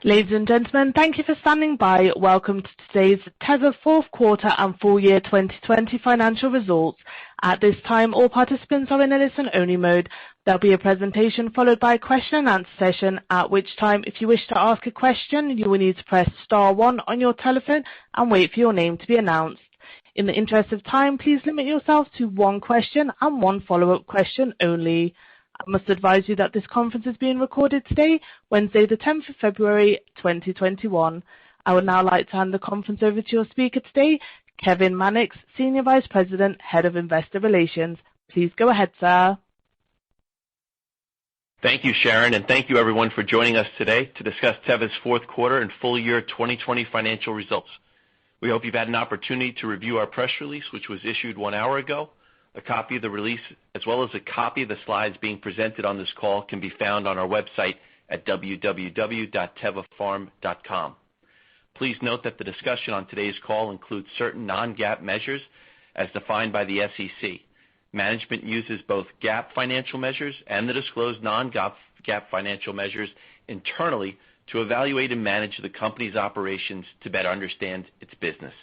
Ladies and gentlemen, thank you for standing by. Welcome to today's Teva fourth quarter and full year 2020 financial results. At this time, all participants are in a listen-only mode. There'll be a presentation followed by a question and answer session, at which time, if you wish to ask a question, you will need to press star one on your telephone and wait for your name to be announced. In the interest of time, please limit yourself to one question and one follow-up question only. I must advise you that this conference is being recorded today, Wednesday the 10th of February 2021. I would now like to hand the conference over to your speaker today, Kevin Mannix, Senior Vice President, Head of Investor Relations. Please go ahead, sir. Thank you, Sharon, and thank you everyone for joining us today to discuss Teva's fourth quarter and full year 2020 financial results. We hope you've had an opportunity to review our press release, which was issued 1 hour ago. A copy of the release, as well as a copy of the slides being presented on this call, can be found on our website at www.tevapharm.com. Please note that the discussion on today's call includes certain non-GAAP measures as defined by the SEC. Management uses both GAAP financial measures and the disclosed non-GAAP financial measures internally to evaluate and manage the company's operations to better understand its business.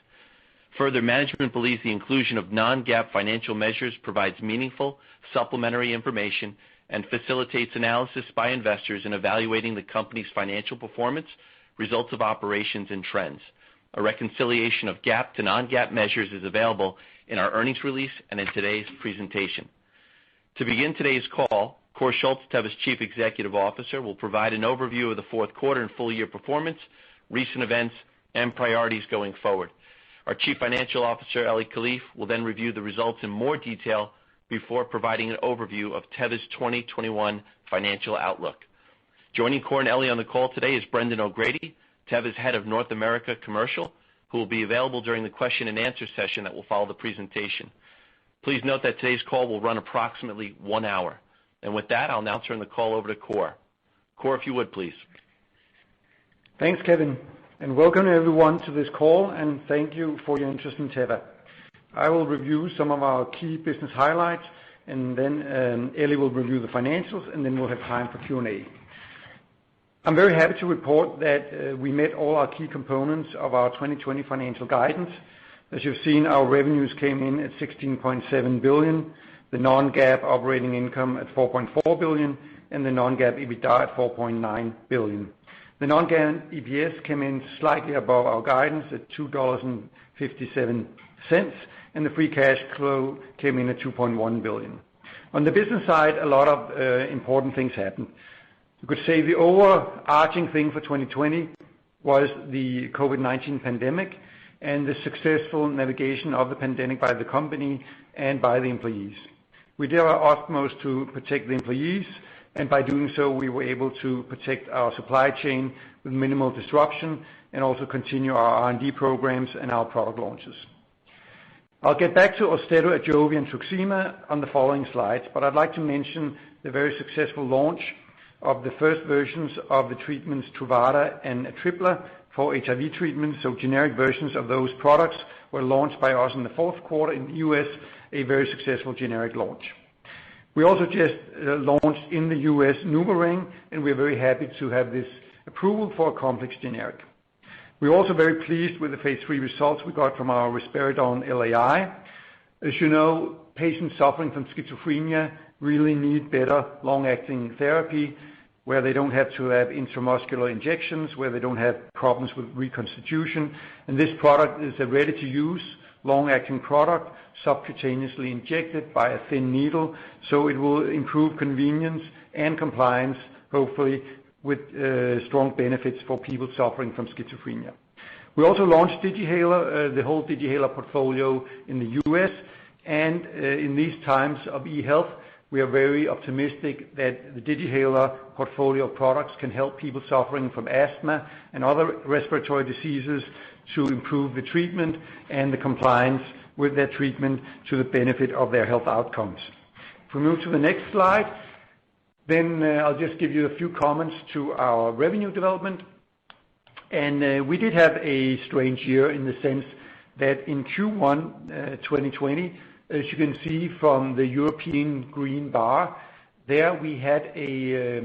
Further, management believes the inclusion of non-GAAP financial measures provides meaningful supplementary information and facilitates analysis by investors in evaluating the company's financial performance, results of operations, and trends. A reconciliation of GAAP to non-GAAP measures is available in our earnings release and in today's presentation. To begin today's call, Kåre Schultz, Teva's Chief Executive Officer, will provide an overview of the fourth quarter and full year performance, recent events, and priorities going forward. Our Chief Financial Officer, Eli Kalif, will then review the results in more detail before providing an overview of Teva's 2021 financial outlook. Joining Kåre and Eli on the call today is Brendan O'Grady, Teva's Head of North America Commercial, who will be available during the question and answer session that will follow the presentation. Please note that today's call will run approximately 1 hour. And with that, I'll now turn the call over to Kåre. Kåre, if you would, please. Thanks, Kevin, and welcome everyone to this call, and thank you for your interest in Teva. I will review some of our key business highlights, and then Eli will review the financials, and then we'll have time for Q&A. I'm very happy to report that we met all our key components of our 2020 financial guidance. As you've seen, our revenues came in at $16.7 billion, the non-GAAP operating income at $4.4 billion, and the non-GAAP ebitda at $4.9 billion. The non-GAAP EPS came in slightly above our guidance at $2.57, and the free cash flow came in at $2.1 billion. On the business side, a lot of important things happened. You could say the overarching thing for 2020 was the COVID-19 pandemic and the successful navigation of the pandemic by the company and by the employees. We did our utmost to protect the employees, and by doing so, we were able to protect our supply chain with minimal disruption and also continue our R&D programs and our product launches. I'll get back to Austedo, Ajovy, and Truxima on the following slides, but I'd like to mention the very successful launch of the first versions of the treatments Truvada and Atripla for HIV treatment. So generic versions of those products were launched by us in the fourth quarter in the US, a very successful generic launch. We also just launched in the US NuvaRing, and we're very happy to have this approval for a complex generic. We're also very pleased with the phase 3 results we got from our risperidone LAI. As you know, patients suffering from schizophrenia really need better long-acting therapy where they don't have to have intramuscular injections, where they don't have problems with reconstitution. And this product is a ready-to-use, long-acting product, subcutaneously injected by a thin needle, so it will improve convenience and compliance, hopefully, with strong benefits for people suffering from schizophrenia. We also launched Digihaler, the whole Digihaler portfolio in the US, and in these times of e-health, we are very optimistic that the Digihaler portfolio of products can help people suffering from asthma and other respiratory diseases to improve the treatment and the compliance with their treatment to the benefit of their health outcomes. If we move to the next slide, then I'll just give you a few comments to our revenue development. And we did have a strange year in the sense that in Q1 2020, as you can see from the European green bar, there we had a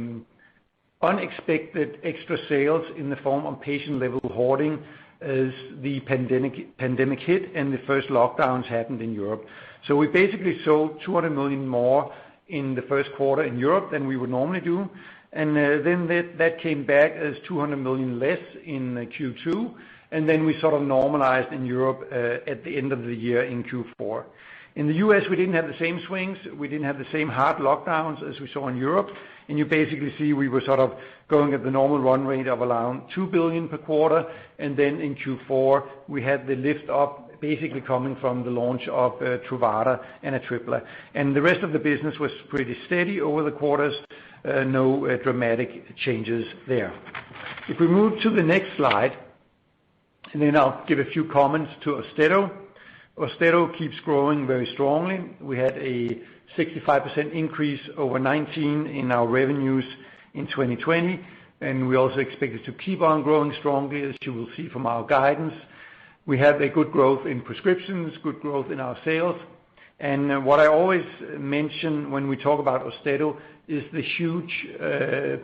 unexpected extra sales in the form of patient-level hoarding as the pandemic hit and the first lockdowns happened in Europe. So we basically sold 200 million more in the first quarter in Europe than we would normally do. And then that came back as 200 million less in Q2. And then we sort of normalized in Europe at the end of the year in Q4. In the US, we didn't have the same swings. We didn't have the same hard lockdowns as we saw in Europe. And you basically see we were sort of going at the normal run rate of around 2 billion per quarter. And then in Q4, we had the lift up basically coming from the launch of Truvada and Atripla. And the rest of the business was pretty steady over the quarters. No dramatic changes there. If we move to the next slide, and then I'll give a few comments to Austedo. Austedo keeps growing very strongly. We had a 65% increase over 2019 in our revenues in 2020, and we also expect it to keep on growing strongly, as you will see from our guidance. We have a good growth in prescriptions, good growth in our sales. And what I always mention when we talk about Austedo is the huge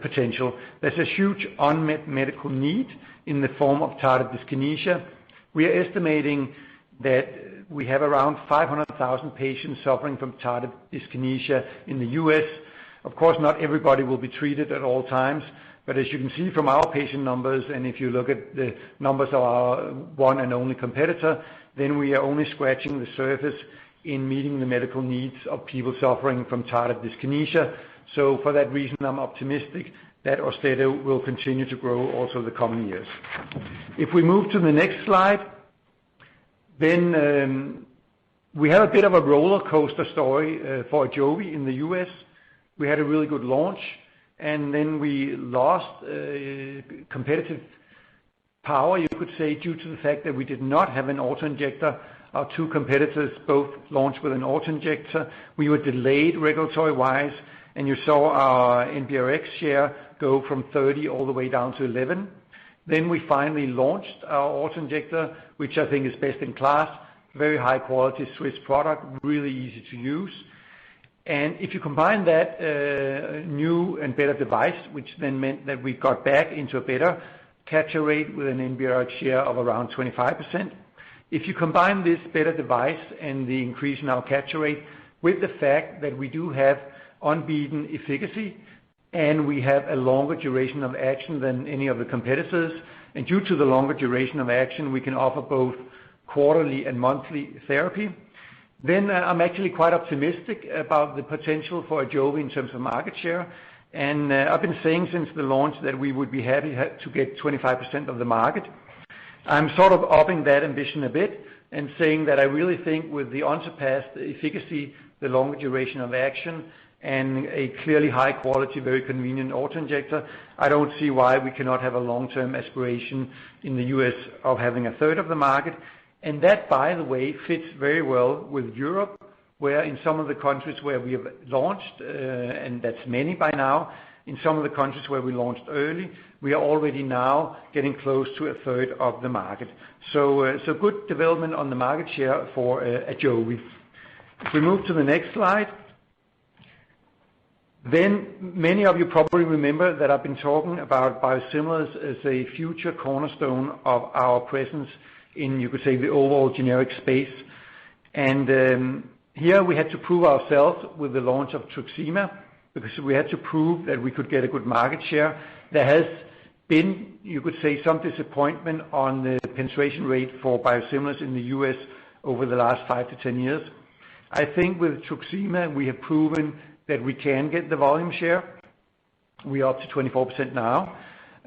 potential. There's a huge unmet medical need in the form of tardive dyskinesia. We are estimating that we have around 500,000 patients suffering from tardive dyskinesia in the US. Of course, not everybody will be treated at all times, but as you can see from our patient numbers, and if you look at the numbers of our one and only competitor, then we are only scratching the surface in meeting the medical needs of people suffering from tardive dyskinesia. So for that reason, I'm optimistic that Austedo will continue to grow also the coming years. If we move to the next slide, then we have a bit of a roller coaster story for Ajovy in the US. We had a really good launch, and then we lost competitive power, you could say, due to the fact that we did not have an autoinjector. Our two competitors both launched with an autoinjector. We were delayed regulatory-wise, and you saw our NBRX share go from 30 all the way down to 11. Then we finally launched our autoinjector, which I think is best in class, very high quality Swiss product, really easy to use. And if you combine that new and better device, which then meant that we got back into a better capture rate with an NBRX share of around 25%. If you combine this better device and the increase in our capture rate with the fact that we do have unbeaten efficacy and we have a longer duration of action than any of the competitors, and due to the longer duration of action, we can offer both quarterly and monthly therapy, then I'm actually quite optimistic about the potential for Ajovy in terms of market share. And I've been saying since the launch that we would be happy to get 25% of the market. I'm sort of upping that ambition a bit and saying that I really think with the unsurpassed efficacy, the longer duration of action, and a clearly high quality, very convenient autoinjector, I don't see why we cannot have a long-term aspiration in the US of having a third of the market. And that, by the way, fits very well with Europe, where in some of the countries where we have launched, and that's many by now, in some of the countries where we launched early, we are already now getting close to a third of the market. So good development on the market share for Ajovy. If we move to the next slide, then many of you probably remember that I've been talking about biosimilars as a future cornerstone of our presence in, you could say, the overall generic space. And here we had to prove ourselves with the launch of Truxima, because we had to prove that we could get a good market share. There has been, you could say, some disappointment on the penetration rate for biosimilars in the US over the last 5 to 10 years. I think with Truxima, we have proven that we can get the volume share. We are up to 24% now.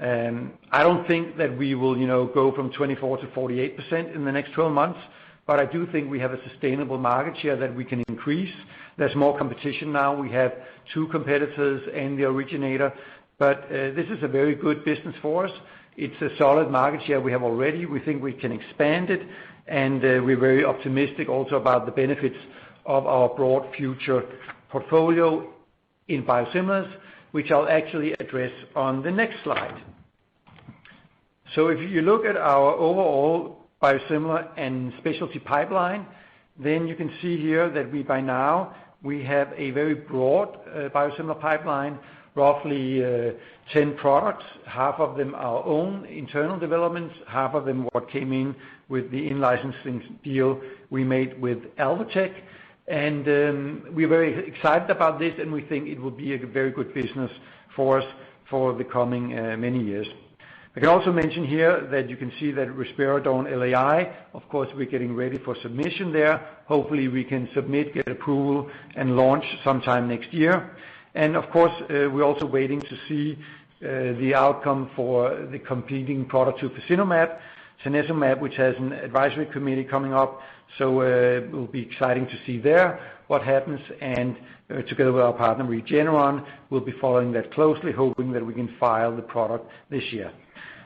I don't think that we will, go from 24 to 48% in the next 12 months, but I do think we have a sustainable market share that we can increase. There's more competition now. We have two competitors and the originator, but this is a very good business for us. It's a solid market share we have already. We think we can expand it, and we're very optimistic also about the benefits of our broad future portfolio in biosimilars, which I'll actually address on the next slide. So if you look at our overall biosimilar and specialty pipeline, then you can see here that we have a very broad biosimilar pipeline roughly 10 products. Half of them our own internal developments, half of them what came in with the in-licensing deal we made with Alvotech. And we're very excited about this, and we think it will be a very good business for us for the coming many years. I can also mention here that you can see that Risperidone LAI, of course, we're getting ready for submission there. Hopefully we can submit, get approval, and launch sometime next year. And of course, we're also waiting to see the outcome for the competing product to Tanezumab, which has an advisory committee coming up. So it will be exciting to see there what happens. And together with our partner Regeneron, we'll be following that closely, hoping that we can file the product this year.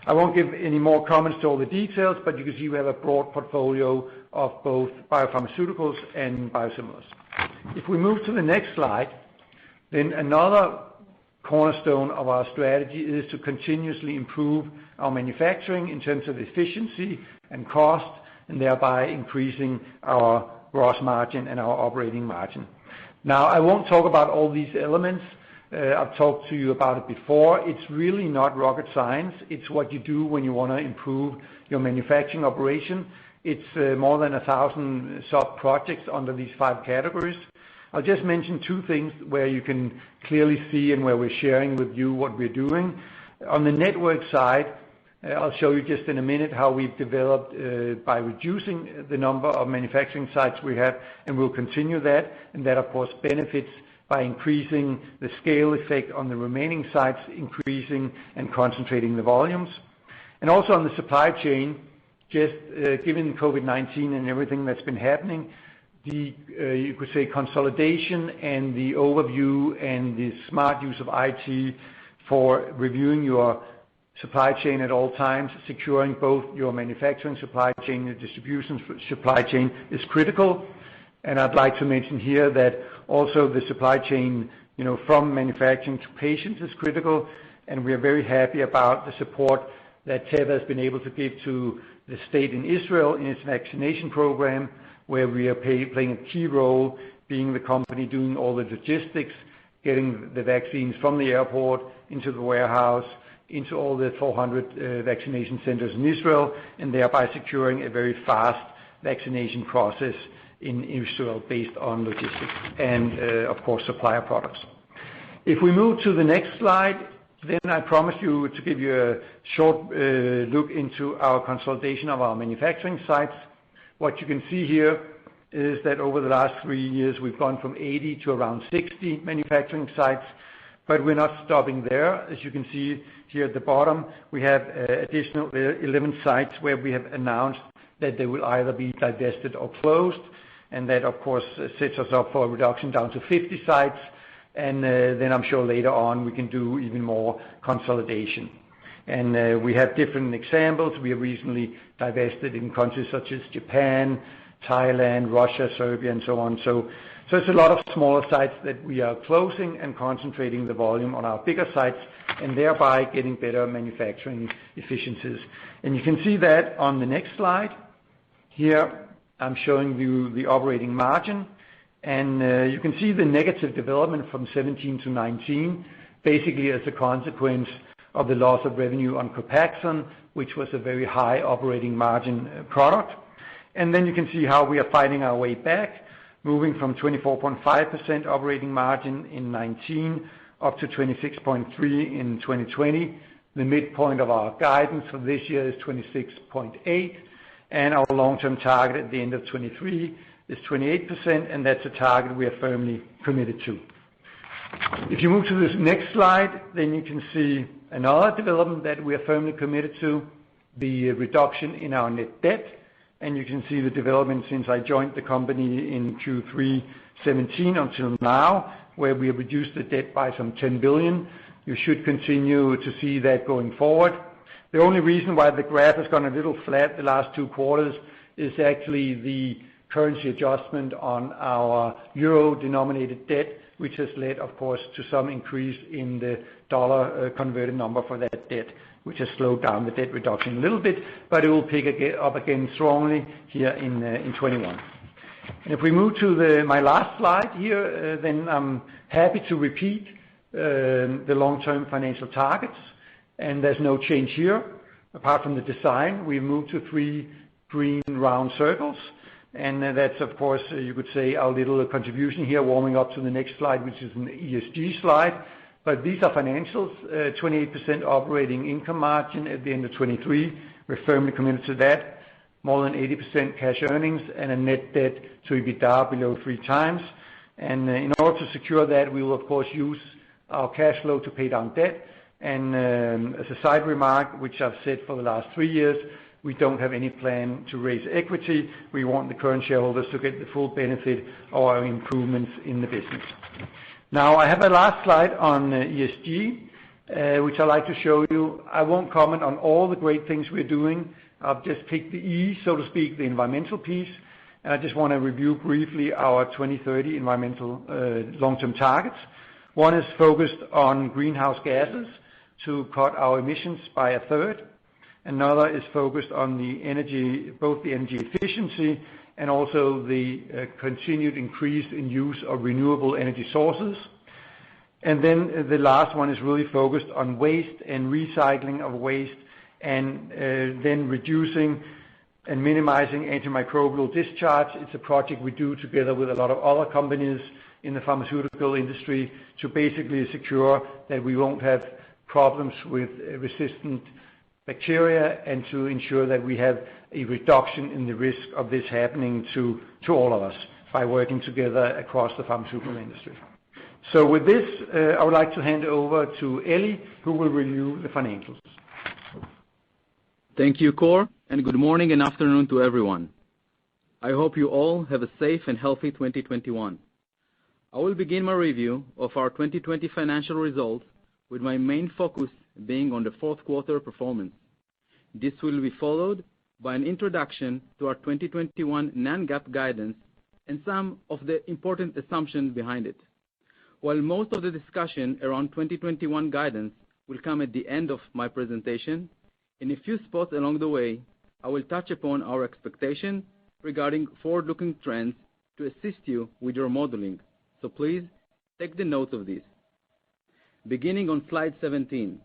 I won't give any more comments to all the details, but you can see we have a broad portfolio of both biopharmaceuticals and biosimilars. If we move to the next slide, then another cornerstone of our strategy is to continuously improve our manufacturing in terms of efficiency and cost, and thereby increasing our gross margin and our operating margin. Now, I won't talk about all these elements. I've talked to you about it before. It's really not rocket science. It's what you do when you want to improve your manufacturing operation. It's more than 1,000 sub-projects under these 5 categories. I'll just mention 2 things where you can clearly see and where we're sharing with you what we're doing. On the network side, I'll show you just in a minute how we've developed by reducing the number of manufacturing sites we have, and we'll continue that. And that, of course, benefits by increasing the scale effect on the remaining sites, increasing and concentrating the volumes. And also on the supply chain, just given COVID-19 and everything that's been happening, you could say consolidation and the overview and the smart use of IT for reviewing your supply chain at all times, securing both your manufacturing supply chain and your distribution supply chain is critical. And I'd like to mention here that also the supply chain, from manufacturing to patients is critical. And we are very happy about the support that Teva has been able to give to the state in Israel in its vaccination program, where we are playing a key role, being the company doing all the logistics, getting the vaccines from the airport into the warehouse, into all the 400 vaccination centers in Israel, and thereby securing a very fast vaccination process in Israel based on logistics and, of course, supplier products. If we move to the next slide, then I promise you to give you a short look into our consolidation of our manufacturing sites. What you can see here is that over the last 3 years, we've gone from 80 to around 60 manufacturing sites, but we're not stopping there. As you can see here at the bottom, we have additional 11 sites where we have announced that they will either be divested or closed, and that, of course, sets us up for a reduction down to 50 sites, and then I'm sure later on we can do even more consolidation. And we have different examples. We have recently divested in countries such as Japan, Thailand, Russia, Serbia, and so on. So it's a lot of smaller sites that we are closing and concentrating the volume on our bigger sites, and thereby getting better manufacturing efficiencies. And you can see that on the next slide. Here I'm showing you the operating margin, and you can see the negative development from 17 to 19, basically as a consequence of the loss of revenue on Copaxone, which was a very high operating margin product. And then you can see how we are fighting our way back, moving from 24.5% operating margin in 19 up to 26.3 in 2020. The midpoint of our guidance for this year is 26.8, and our long-term target at the end of 23 is 28%, and that's a target we are firmly committed to. If you move to this next slide, then you can see another development that we are firmly committed to, the reduction in our net debt. And you can see the development since I joined the company in Q3 17 until now, where we have reduced the debt by some 10 billion. You should continue to see that going forward. The only reason why the graph has gone a little flat the last 2 quarters is actually the currency adjustment on our euro-denominated debt, which has led, of course, to some increase in the dollar converted number for that debt, which has slowed down the debt reduction a little bit, but it will pick up again strongly here in 21. And if we move to my last slide here, then I'm happy to repeat the long-term financial targets, and there's no change here. Apart from the design, we moved to 3 green round circles, and that's, of course, you could say our little contribution here, warming up to the next slide, which is an ESG slide. But these are financials, 28% operating income margin at the end of 23. We're firmly committed to that. More than 80% cash earnings and a net debt to ebitda below 3 times. And in order to secure that, we will, of course, use our cash flow to pay down debt. And as a side remark, which I've said for the last 3 years, we don't have any plan to raise equity. We want the current shareholders to get the full benefit of our improvements in the business. Now, I have a last slide on ESG, which I'd like to show you. I won't comment on all the great things we're doing. I've just picked the E, so to speak, the environmental piece. And I just want to review briefly our 2030 environmental long-term targets. One is focused on greenhouse gases to cut our emissions by a third. Another is focused on the energy, both the energy efficiency and also the continued increase in use of renewable energy sources. And then the last one is really focused on waste and recycling of waste, and then reducing and minimizing antimicrobial discharge. It's a project we do together with a lot of other companies in the pharmaceutical industry to basically secure that we won't have problems with resistant bacteria, and to ensure that we have a reduction in the risk of this happening to all of us by working together across the pharmaceutical industry. So with this, I would like to hand over to Eli, who will review the financials. Thank you, Kåre, and good morning and afternoon to everyone. I hope you all have a safe and healthy 2021. I will begin my review of our 2020 financial results with my main focus being on the fourth quarter performance. This will be followed by an introduction to our 2021 non-GAAP guidance and some of the important assumptions behind it. While most of the discussion around 2021 guidance will come at the end of my presentation, in a few spots along the way, I will touch upon our expectation regarding forward-looking trends to assist you with your modeling. So please take the notes of this. Beginning on slide 17.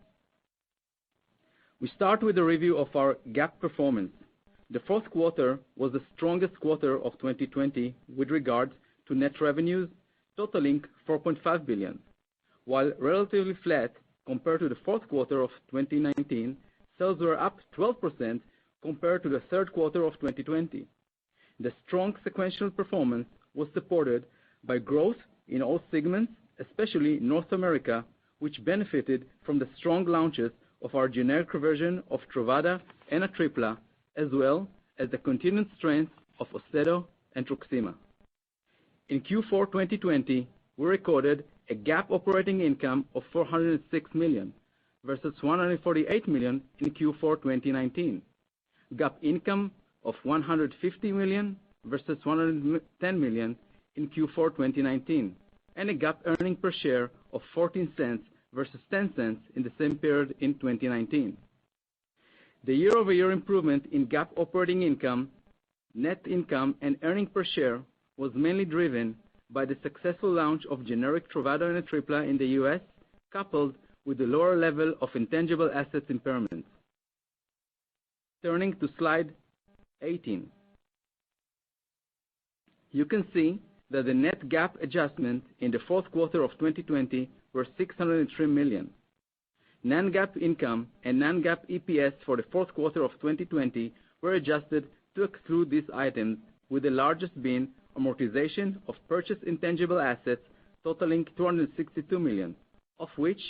We start with a review of our GAAP performance. The fourth quarter was the strongest quarter of 2020 with regards to net revenues totaling 4.5 billion. While relatively flat compared to the fourth quarter of 2019, sales were up 12% compared to the third quarter of 2020. The strong sequential performance was supported by growth in all segments, especially North America, which benefited from the strong launches of our generic version of Truvada and Atripla, as well as the continued strength of Austedo and Truxima. In Q4 2020, we recorded a GAAP operating income of 406 million versus 148 million in Q4 2019, GAAP income of 150 million versus 110 million in Q4 2019, and a GAAP earning per share of 14 cents versus 10 cents in the same period in 2019. The year-over-year improvement in GAAP operating income, net income, and earning per share was mainly driven by the successful launch of generic Truvada and Atripla in the U.S., coupled with the lower level of intangible assets impairment. Turning to slide 18. You can see that the net GAAP adjustment in the fourth quarter of 2020 were 603 million. Non-GAAP income and non-GAAP EPS for the fourth quarter of 2020 were adjusted to exclude these items, with the largest being amortization of purchased intangible assets totaling 262 million, of which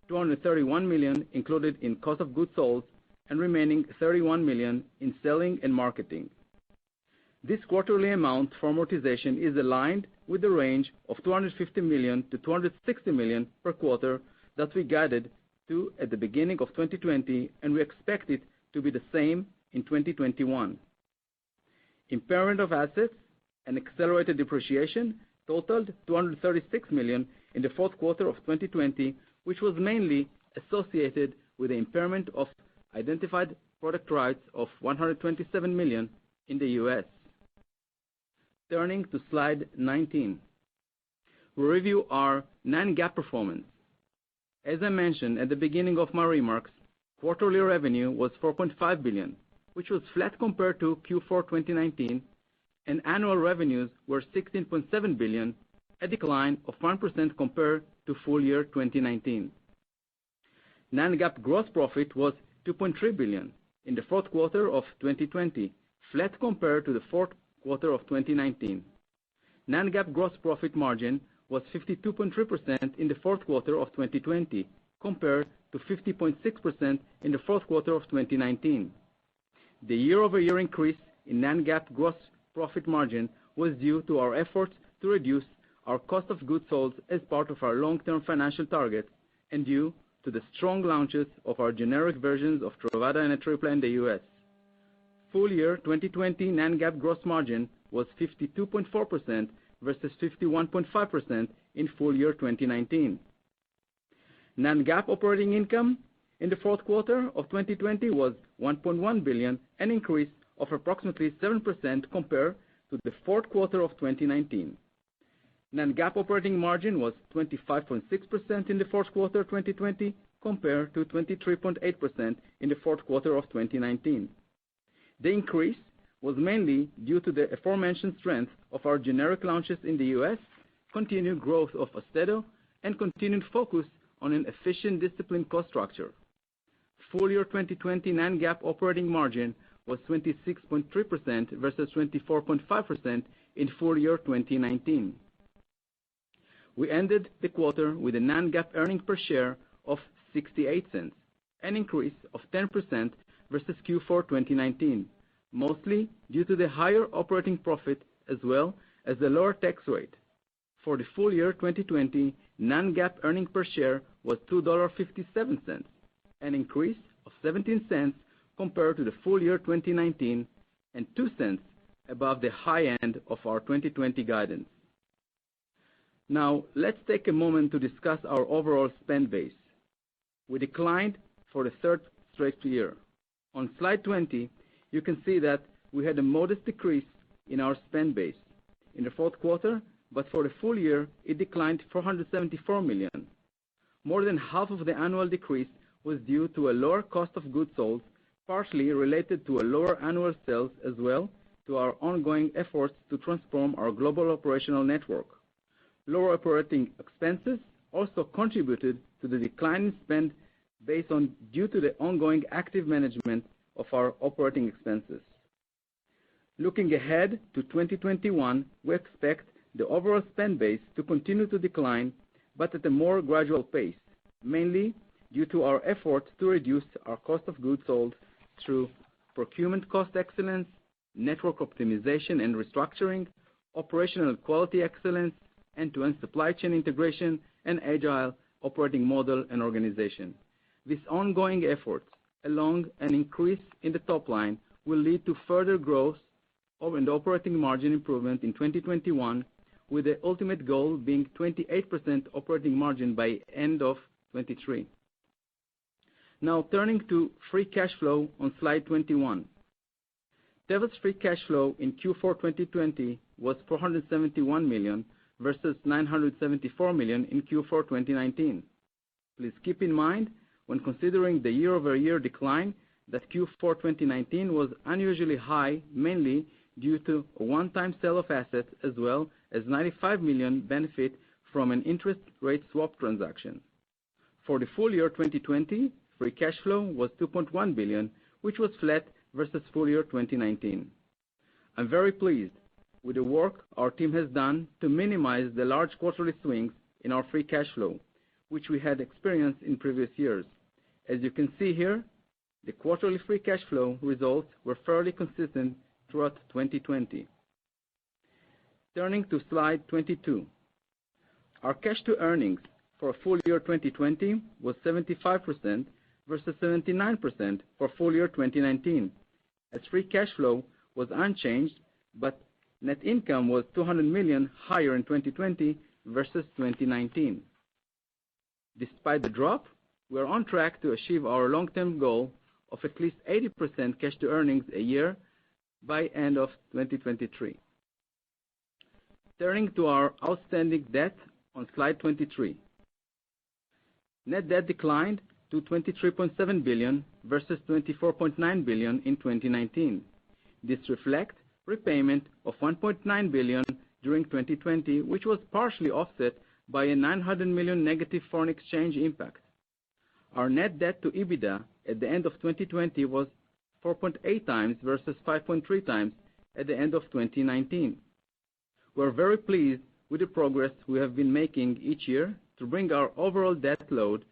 231 million included in cost of goods sold and remaining 31 million in selling and marketing. This quarterly amount for amortization is aligned with the range of 250 million to 260 million per quarter that we guided to at the beginning of 2020, and we expect it to be the same in 2021. Impairment of assets and accelerated depreciation totaled 236 million in the fourth quarter of 2020, which was mainly associated with the impairment of identified product rights of 127 million in the U.S. Turning to slide 19. We review our non-GAAP performance. As I mentioned at the beginning of my remarks, quarterly revenue was $4.5 billion, which was flat compared to Q4 2019, and annual revenues were $16.7 billion, a decline of 1% compared to full year 2019. Non-GAAP gross profit was $2.3 billion in the fourth quarter of 2020, flat compared to the fourth quarter of 2019. Non-GAAP gross profit margin was 52.3% in the fourth quarter of 2020, compared to 50.6% in the fourth quarter of 2019. The year-over-year increase in non-GAAP gross profit margin was due to our efforts to reduce our cost of goods sold as part of our long-term financial targets and due to the strong launches of our generic versions of Truvada and Atripla in the U.S. Full year 2020 non-GAAP gross margin was 52.4% versus 51.5% in full year 2019. Non-GAAP operating income in the fourth quarter of 2020 was $1.1 billion, an increase of approximately 7% compared to the fourth quarter of 2019. Non-GAAP operating margin was 25.6% in the fourth quarter 2020 compared to 23.8% in the fourth quarter of 2019. The increase was mainly due to the aforementioned strength of our generic launches in the U.S., continued growth of Austedo, and continued focus on an efficient, disciplined cost structure. Full year 2020 non-GAAP operating margin was 26.3% versus 24.5% in full year 2019. We ended the quarter with a non-GAAP earnings per share of 68 cents, an increase of 10% versus Q4 2019, mostly due to the higher operating profit as well as the lower tax rate. For the full year 2020, non-GAAP earnings per share was $2.57, an increase of 17 cents compared to the full year 2019 and 2 cents above the high end of our 2020 guidance. Now, let's take a moment to discuss our overall spend base. We declined for the third straight year. On slide 20, you can see that we had a modest decrease in our spend base in the fourth quarter, but for the full year, it declined $474 million. More than half of the annual decrease was due to a lower cost of goods sold, partially related to a lower annual sales as well to our ongoing efforts to transform our global operational network. Lower operating expenses also contributed to the decline in spend due to the ongoing active management of our operating expenses. Looking ahead to 2021, we expect the overall spend base to continue to decline, but at a more gradual pace, mainly due to our efforts to reduce our cost of goods sold through procurement cost excellence, network optimization and restructuring, operational quality excellence, end-to-end supply chain integration, and agile operating model and organization. These ongoing efforts, along an increase in the top line, will lead to further growth and operating margin improvement in 2021, with the ultimate goal being 28% operating margin by end of 2023. Now turning to free cash flow on slide 21. Teva's free cash flow in Q4 2020 was $471 million versus $974 million in Q4 2019. Please keep in mind, when considering the year-over-year decline, that Q4 2019 was unusually high, mainly due to a one-time sale of assets as well as $95 million benefit from an interest rate swap transaction. For the full year 2020, free cash flow was $2.1 billion, which was flat versus full year 2019. I'm very pleased with the work our team has done to minimize the large quarterly swings in our free cash flow, which we had experienced in previous years. As you can see here, the quarterly free cash flow results were fairly consistent throughout 2020. Turning to slide 22. Our cash to earnings for full year 2020 was 75% versus 79% for full year 2019, as free cash flow was unchanged, but net income was $200 million higher in 2020 versus 2019. Despite the drop, we are on track to achieve our long-term goal of at least 80% cash to earnings a year by end of 2023. Turning to our outstanding debt on slide 23. net debt declined to $23.7 billion versus $24.9 billion in 2019. This reflects repayment of $1.9 billion during 2020, which was partially offset by a $900 million negative foreign exchange impact. Our net debt to EBITDA at the end of 2020 was 4.8 times versus 5.3 times at the end of 2019. We're very pleased with the progress we have been making each year to bring our overall debt load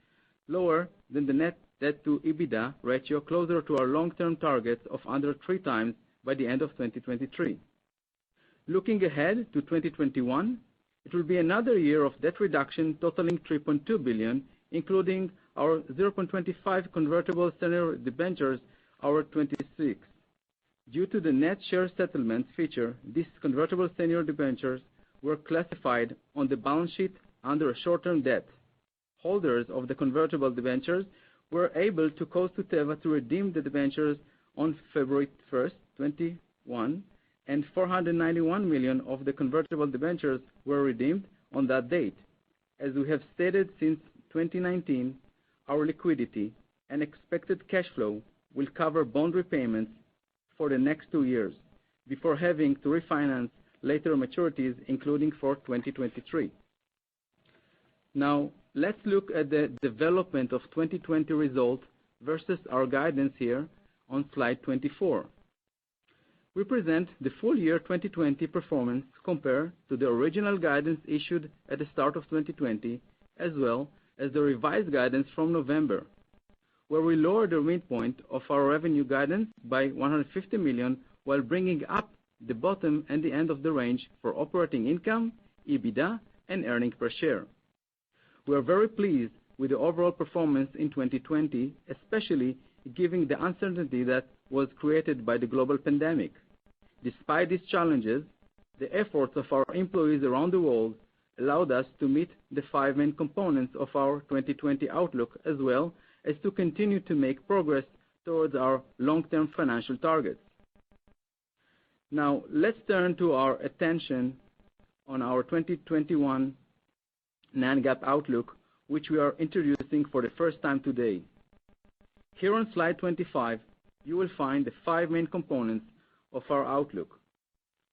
lower than the net debt to EBITDA ratio, closer to our long-term targets of under 3 times by the end of 2023. Looking ahead to 2021, it will be another year of debt reduction totaling $3.2 billion, including our 0.25 convertible senior debentures, our 26. Due to the net share settlement feature, these convertible senior debentures were classified on the balance sheet under a short-term debt. Holders of the convertible debentures were able to call to Teva to redeem the debentures on February 1st, 2021, and 491 million of the convertible debentures were redeemed on that date. As we have stated since 2019, our liquidity and expected cash flow will cover bond repayments for the next 2 years before having to refinance later maturities, including for 2023. Now, let's look at the development of 2020 results versus our guidance here on slide 24. We present the full year 2020 performance compared to the original guidance issued at the start of 2020, as well as the revised guidance from November, where we lowered the midpoint of our revenue guidance by $150 million while bringing up the bottom and the end of the range for operating income, EBITDA, and earnings per share. We are very pleased with the overall performance in 2020, especially given the uncertainty that was created by the global pandemic. Despite these challenges, the efforts of our employees around the world allowed us to meet the 5 main components of our 2020 outlook, as well as to continue to make progress towards our long-term financial targets. Now, let's turn to our attention on our 2021 non-GAAP outlook, which we are introducing for the first time today. Here on slide 25, you will find the 5 main components of our outlook: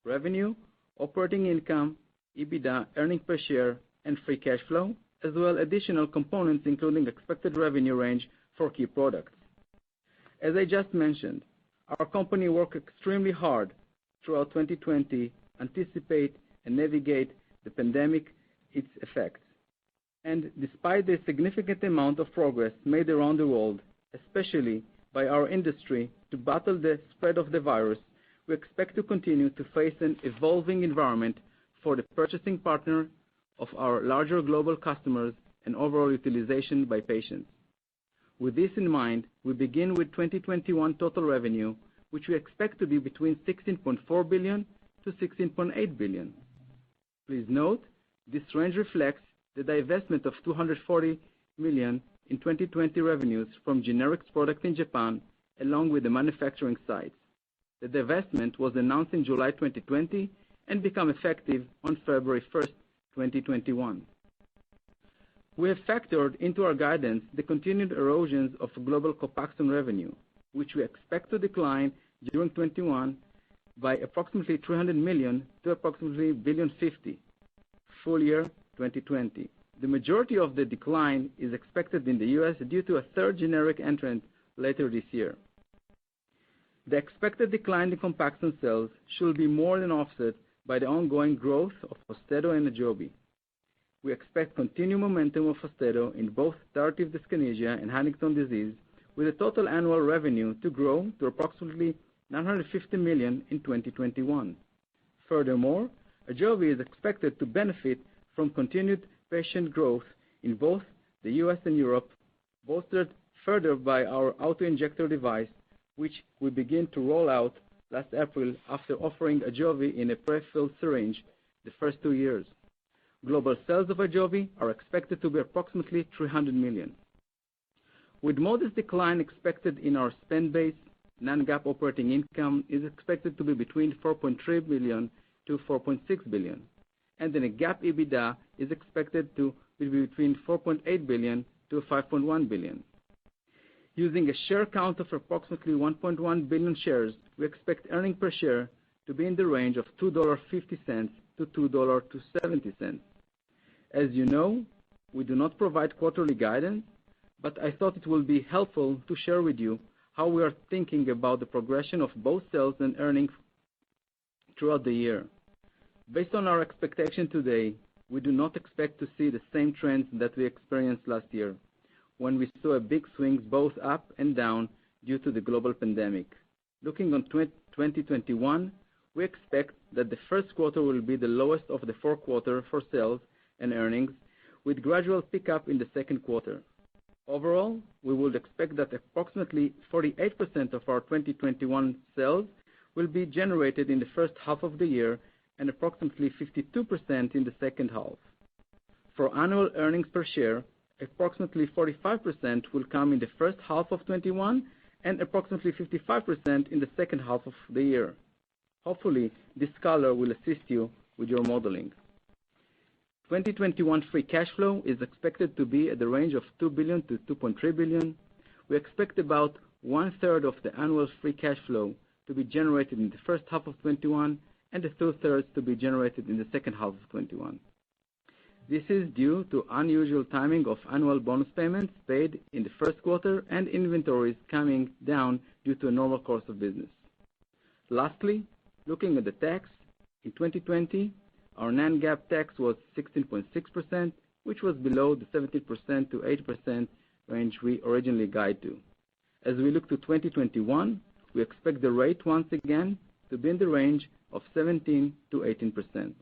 revenue, operating income, EBITDA, earnings per share, and free cash flow, as well as additional components including expected revenue range for key products. As I just mentioned, our company worked extremely hard throughout 2020 to anticipate and navigate the pandemic, its effects. And despite the significant amount of progress made around the world, especially by our industry, to battle the spread of the virus, we expect to continue to face an evolving environment for the purchasing partner of our larger global customers and overall utilization by patients. With this in mind, we begin with 2021 total revenue, which we expect to be between $16.4 billion to $16.8 billion. Please note, this range reflects the divestment of $240 million in 2020 revenues from generics products in Japan, along with the manufacturing sites. The divestment was announced in July 2020 and became effective on February 1st, 2021. We have factored into our guidance the continued erosions of global Copaxone revenue, which we expect to decline during 2021 by approximately $300 million to approximately $1.05 billion full year 2020. The majority of the decline is expected in the U.S. due to a third generic entrant later this year. The expected decline in Copaxone sales should be more than offset by the ongoing growth of Austedo and Ajovy. We expect continued momentum of Austedo in both tardive dyskinesia and Huntington's disease, with a total annual revenue to grow to approximately $950 million in 2021. Furthermore, Ajovy is expected to benefit from continued patient growth in both the U.S. and Europe, bolstered further by our auto-injector device, which we began to roll out last April after offering Ajovy in a pre-filled syringe the first 2 years. Global sales of Ajovy are expected to be approximately $300 million. With modest decline expected in our spend base, non-GAAP operating income is expected to be between $4.3 billion to $4.6 billion, and then a GAAP EBITDA is expected to be between $4.8 billion to $5.1 billion. Using a share count of approximately 1.1 billion shares, we expect earnings per share to be in the range of $2.50 to $2.70. As you know, we do not provide quarterly guidance, but I thought it will be helpful to share with you how we are thinking about the progression of both sales and earnings throughout the year. Based on our expectation today, we do not expect to see the same trends that we experienced last year, when we saw a big swings both up and down due to the global pandemic. Looking on 2021, we expect that the first quarter will be the lowest of the 4 quarters for sales and earnings, with gradual pickup in the second quarter. Overall, we would expect that approximately 48% of our 2021 sales will be generated in the first half of the year and approximately 52% in the second half. For annual earnings per share, approximately 45% will come in the first half of 2021 and approximately 55% in the second half of the year. Hopefully, this color will assist you with your modeling. 2021 free cash flow is expected to be at the range of $2 billion to $2.3 billion. We expect about 1/3 of the annual free cash flow to be generated in the first half of 2021 and the 2/3 to be generated in the second half of 2021. This is due to unusual timing of annual bonus payments paid in the first quarter and inventories coming down due to a normal course of business. Lastly, looking at the tax, in 2020, our non-GAAP tax was 16.6%, which was below the 17% to 8% range we originally guided to. As we look to 2021, we expect the rate once again to be in the range of 17 to 18%.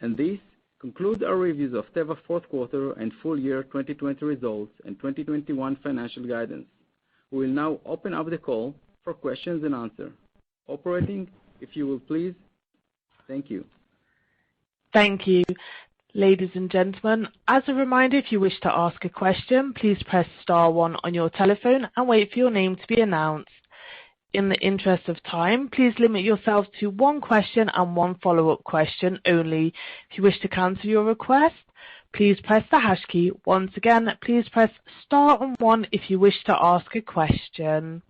And this concludes our reviews of Teva fourth quarter and full year 2020 results and 2021 financial guidance. We will now open up the call for questions and answers. Operating, if you will please. Thank you. Thank you. Ladies and gentlemen, as a reminder, if you wish to ask a question, please press star 1 on your telephone and wait for your name to be announced. In the interest of time, please limit yourself to 1 question and 1 follow-up question only. If you wish to cancel your request, please press the hash key. Once again, please press star 1 if you wish to ask a question.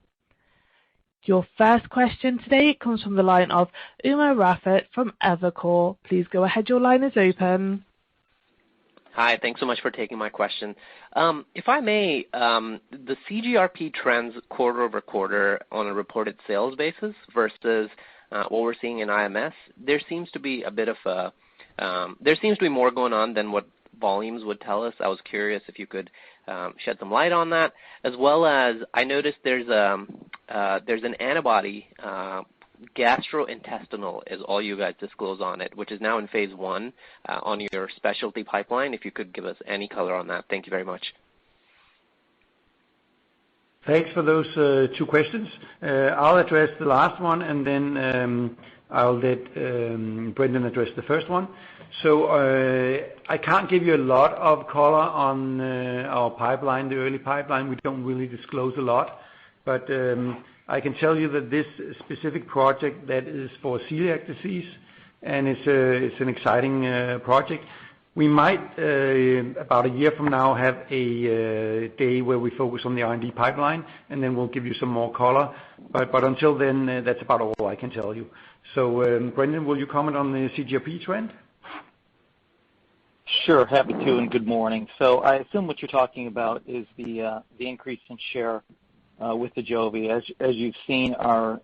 Your first question today comes from the line of Umer Raffat from Evercore. Please go ahead. Your line is open. Hi, thanks so much for taking my question. If I may, the CGRP trends quarter over quarter on a reported sales basis versus what we're seeing in IMS, there seems to be more going on than what volumes would tell us. I was curious if you could shed some light on that, as well as I noticed there's an antibody, gastrointestinal is all you guys disclose on it, which is now in phase 1 on your specialty pipeline. If you could give us any color on that. Thank you very much. Thanks for those 2 questions. I'll address the last one, and then I'll let Brendan address the first one. So I can't give you a lot of color on our pipeline, the early pipeline. We don't really disclose a lot, but I can tell you that this specific project that is for celiac disease, and it's an exciting project. We might, about a year from now, have a day where we focus on the R&D pipeline, and then we'll give you some more color. But until then, that's about all I can tell you. So, Brendan, will you comment on the CGRP trend? Sure, happy to, and good morning. So I assume what you're talking about is the increase in share with the Ajovy. As you've seen, our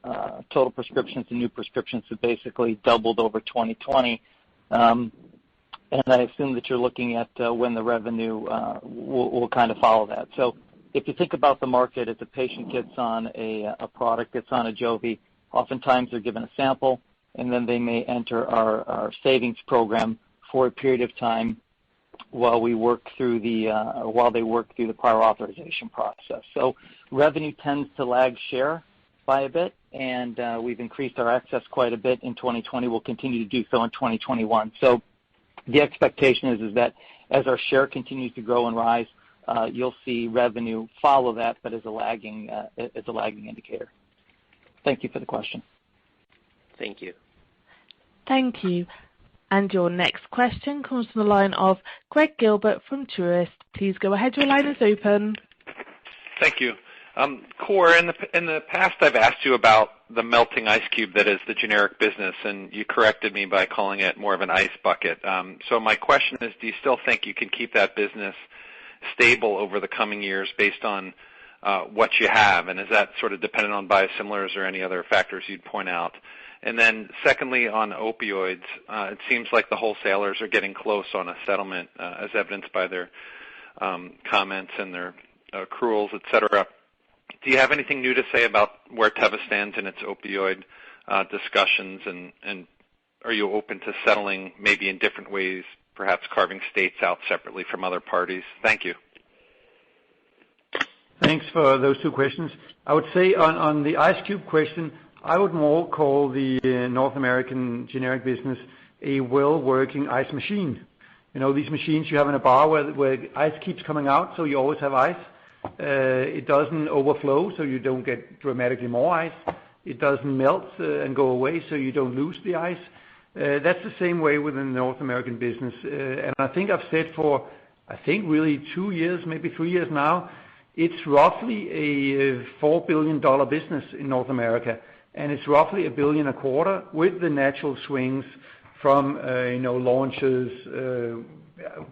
total prescriptions and new prescriptions have basically doubled over 2020. And I assume that you're looking at when the revenue will kind of follow that. So if you think about the market, if a patient gets on a product, gets on Ajovy, oftentimes they're given a sample, and then they may enter our savings program for a period of time while we work through while they work through the prior authorization process. So revenue tends to lag share by a bit, and we've increased our access quite a bit in 2020. We'll continue to do so in 2021. So the expectation is that as our share continues to grow and rise, you'll see revenue follow that, but as a lagging indicator. Thank you for the question. Thank you. Thank you. And your next question comes from the line of Greg Gilbert from Truist. Please go ahead. Your line is open. Thank you. Kåre, in the past I've asked you about the melting ice cube that is the generic business, and you corrected me by calling it more of an ice bucket. So my question is, do you still think you can keep that business stable over the coming years based on what you have? And is that sort of dependent on biosimilars or any other factors you'd point out? And then secondly, on opioids, it seems like the wholesalers are getting close on a settlement, as evidenced by their comments and their accruals, et cetera. Do you have anything new to say about where Teva stands in its opioid discussions, and are you open to settling maybe in different ways, perhaps carving states out separately from other parties? Thank you. Thanks for those two questions. I would say on the ice cube question, I would more call the North American generic business a well-working ice machine. You know, these machines you have in a bar where ice keeps coming out, so you always have ice. It doesn't overflow, so you don't get dramatically more ice. It doesn't melt and go away, so you don't lose the ice. That's the same way within the North American business. And I think I've said for, really 2 years, maybe 3 years now, it's roughly a $4 billion business in North America, and it's roughly $1 billion a quarter with the natural swings from, launches,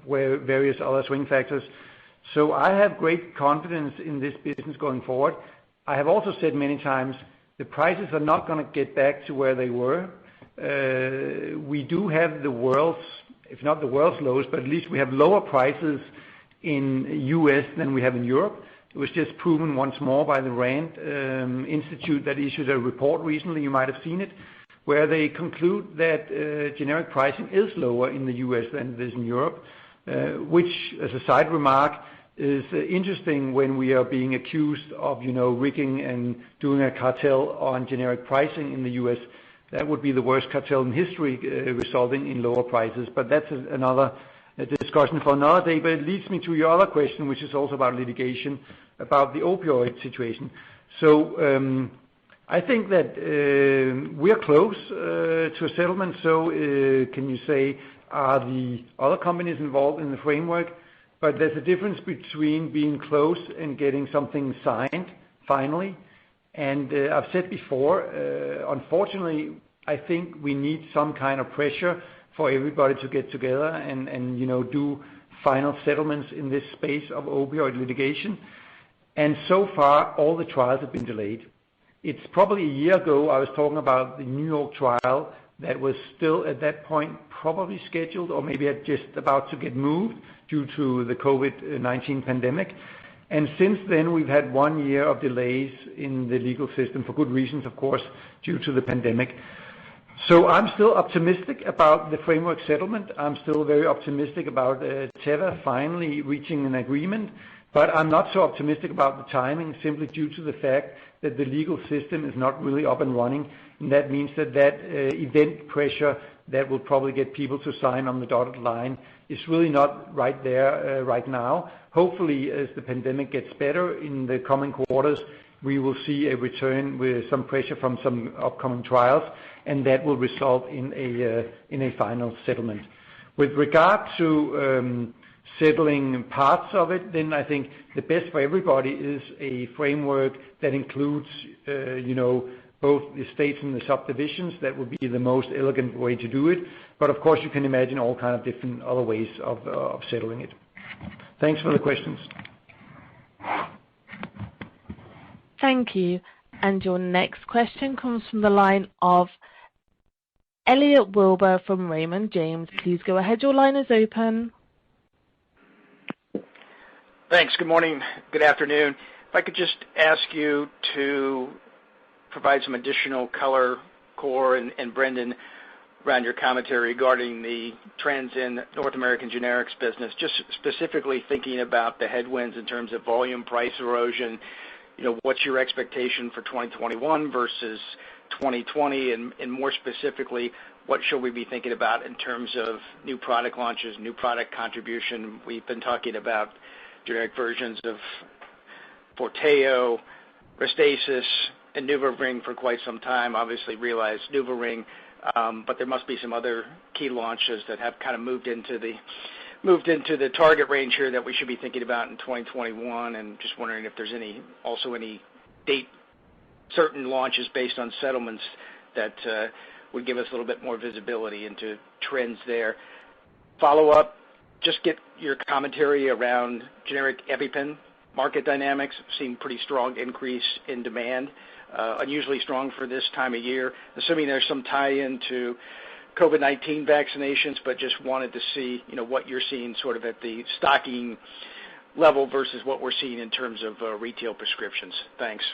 where various other swing factors. So I have great confidence in this business going forward. I have also said many times the prices are not going to get back to where they were. We do have the world's, if not the world's lowest, but at least we have lower prices in U.S. than we have in Europe. It was just proven once more by the RAND Institute that issued a report recently, you might have seen it, where they conclude that generic pricing is lower in the U.S. than it is in Europe, which, as a side remark, is interesting when we are being accused of, rigging and doing a cartel on generic pricing in the U.S. That would be the worst cartel in history, resulting in lower prices. But that's another discussion for another day. But it leads me to your other question, which is also about litigation, about the opioid situation. So I think that we are close to a settlement. So can you say, are the other companies involved in the framework? But there's a difference between being close and getting something signed finally. And I've said before, unfortunately, I think we need some kind of pressure for everybody to get together and do final settlements in this space of opioid litigation. And so far, all the trials have been delayed. It's probably a year ago I was talking about the New York trial that was still at that point probably scheduled or maybe just about to get moved due to the COVID-19 pandemic. And since then, we've had 1 year of delays in the legal system for good reasons, of course, due to the pandemic. So I'm still optimistic about the framework settlement. I'm still very optimistic about Teva finally reaching an agreement. But I'm not so optimistic about the timing simply due to the fact that the legal system is not really up and running. And that means that event pressure that will probably get people to sign on the dotted line is really not right there right now. Hopefully, as the pandemic gets better in the coming quarters, we will see a return with some pressure from some upcoming trials, and that will result in a final settlement. With regard to settling parts of it, then I think the best for everybody is a framework that includes, both the states and the subdivisions. That would be the most elegant way to do it. But of course, you can imagine all kind of different other ways of settling it. Thanks for the questions. Thank you. And your next question comes from the line of Elliot Wilbur from Raymond James. Please go ahead. Your line is open. Thanks. Good morning. Good afternoon. If I could just ask you to provide some additional color, Kåre and Brendan, around your commentary regarding the trends in North American generics business, just specifically thinking about the headwinds in terms of volume, price erosion. What's your expectation for 2021 versus 2020? And more specifically, what should we be thinking about in terms of new product launches, new product contribution? We've been talking about generic versions of Forteo, Restasis, and NuvaRing for quite some time. Obviously realized NuvaRing but there must be some other key launches that have kind of moved into the target range here that we should be thinking about in 2021, and just wondering if there's any date certain launches based on settlements that would give us a little bit more visibility into trends there. Follow up, just get your commentary around generic EpiPen market dynamics. Seeing pretty strong increase in demand, unusually strong for this time of year, assuming there's some tie-in to COVID-19 vaccinations, but just wanted to see what you're seeing sort of at the stocking level versus what we're seeing in terms of retail prescriptions. Thanks.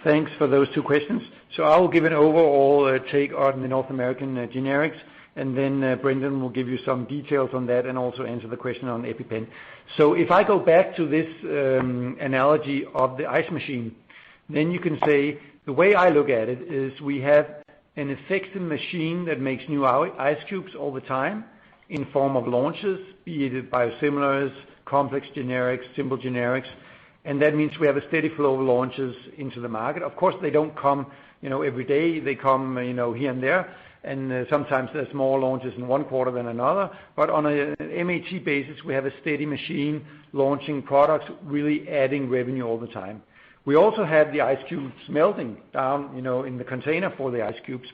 Thanks for those two questions. So I will give an overall take on the North American generics, and then Brendan will give you some details on that and also answer the question on EpiPen. So if I go back to this analogy of the ice machine, then you can say the way I look at it is we have an effective machine that makes new ice cubes all the time in form of launches, be it biosimilars, complex generics, simple generics, and that means we have a steady flow of launches into the market. Of course, they don't come, every day. They come, here and there, and sometimes there's more launches in one quarter than another. But on an MAT basis, we have a steady machine launching products, really adding revenue all the time. We also have the ice cubes melting down, in the container for the ice cubes,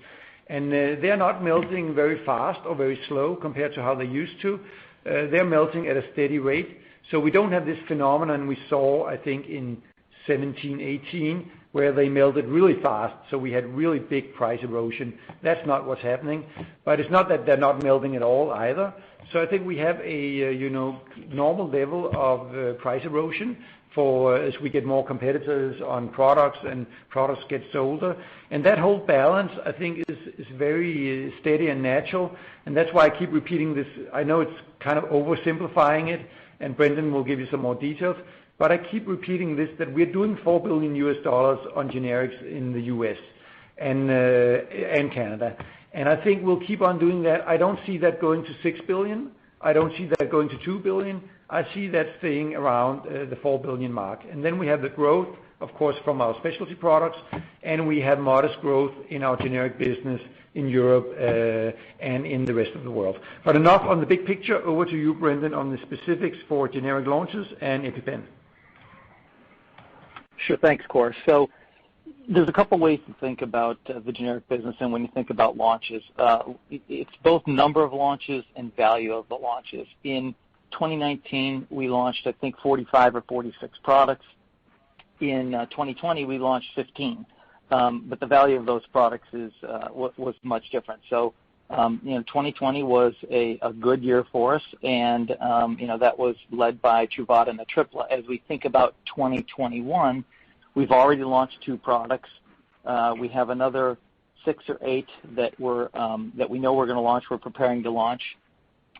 and they're not melting very fast or very slow compared to how they used to. They're melting at a steady rate. So we don't have this phenomenon we saw, I think, in 17, 18, where they melted really fast, so we had really big price erosion. That's not what's happening, but it's not that they're not melting at all either. So I think we have a, normal level of price erosion as we get more competitors on products and products get older. And that whole balance, I think, is very steady and natural, and that's why I keep repeating this. I know it's kind of oversimplifying it, and Brendan will give you some more details, but I keep repeating this, that we're doing $4 billion on generics in the U.S. and Canada. And I think we'll keep on doing that. I don't see that going to $6 billion. I don't see that going to $2 billion. I see that staying around the $4 billion mark. And then we have the growth, of course, from our specialty products, and we have modest growth in our generic business in Europe and in the rest of the world. But enough on the big picture. Over to you, Brendan, on the specifics for generic launches and EpiPen. Sure, thanks, Kåre. So there's a couple ways to think about the generic business, and when you think about launches, it's both number of launches and value of the launches. In 2019, we launched, I think, 45 or 46 products. In 2020, we launched 15. But the value of those products was much different. So, 2020 was a good year for us, and that was led by Truvada and the Tripla. As we think about 2021, we've already launched 2 products. We have another 6 or 8 that we know we're going to launch. We're preparing to launch,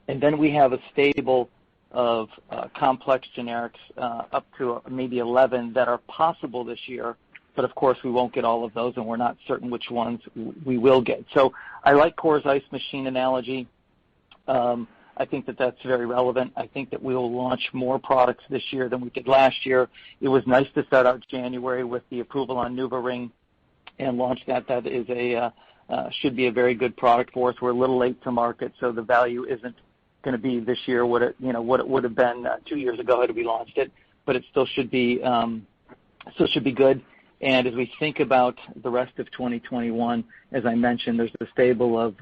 and then we have a stable of complex generics up to maybe 11 that are possible this year. But of course, we won't get all of those, and we're not certain which ones we will get. So I like Kåre's ice machine analogy. I think that that's very relevant. I think that we will launch more products this year than we did last year. It was nice to start out January with the approval on NuvaRing and launch that. That is should be a very good product for us. We're a little late to market, so the value isn't going to be this year what it would have been 2 years ago had we launched it, but it still should be good. And as we think about the rest of 2021, as I mentioned, there's a stable of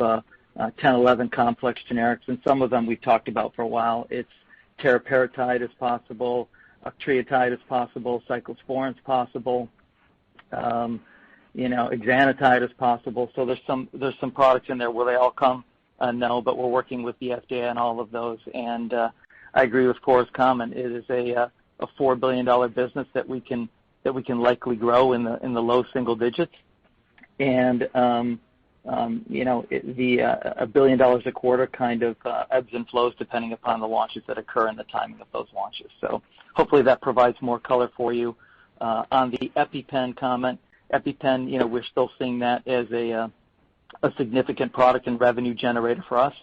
10, 11 complex generics, and some of them we've talked about for a while. It's teriparatide is possible, octreotide is possible, cyclosporin is possible, exenatide is possible. So there's some products in there. Will they all come? No, but we're working with the FDA on all of those. And I agree with Kåre's comment. It is a $4 billion business that we can likely grow in the low single digits, and $1 billion a quarter kind of ebbs and flows depending upon the launches that occur and the timing of those launches. So hopefully that provides more color for you. On the EpiPen comment, EpiPen, we're still seeing that as a significant product and revenue generator for us.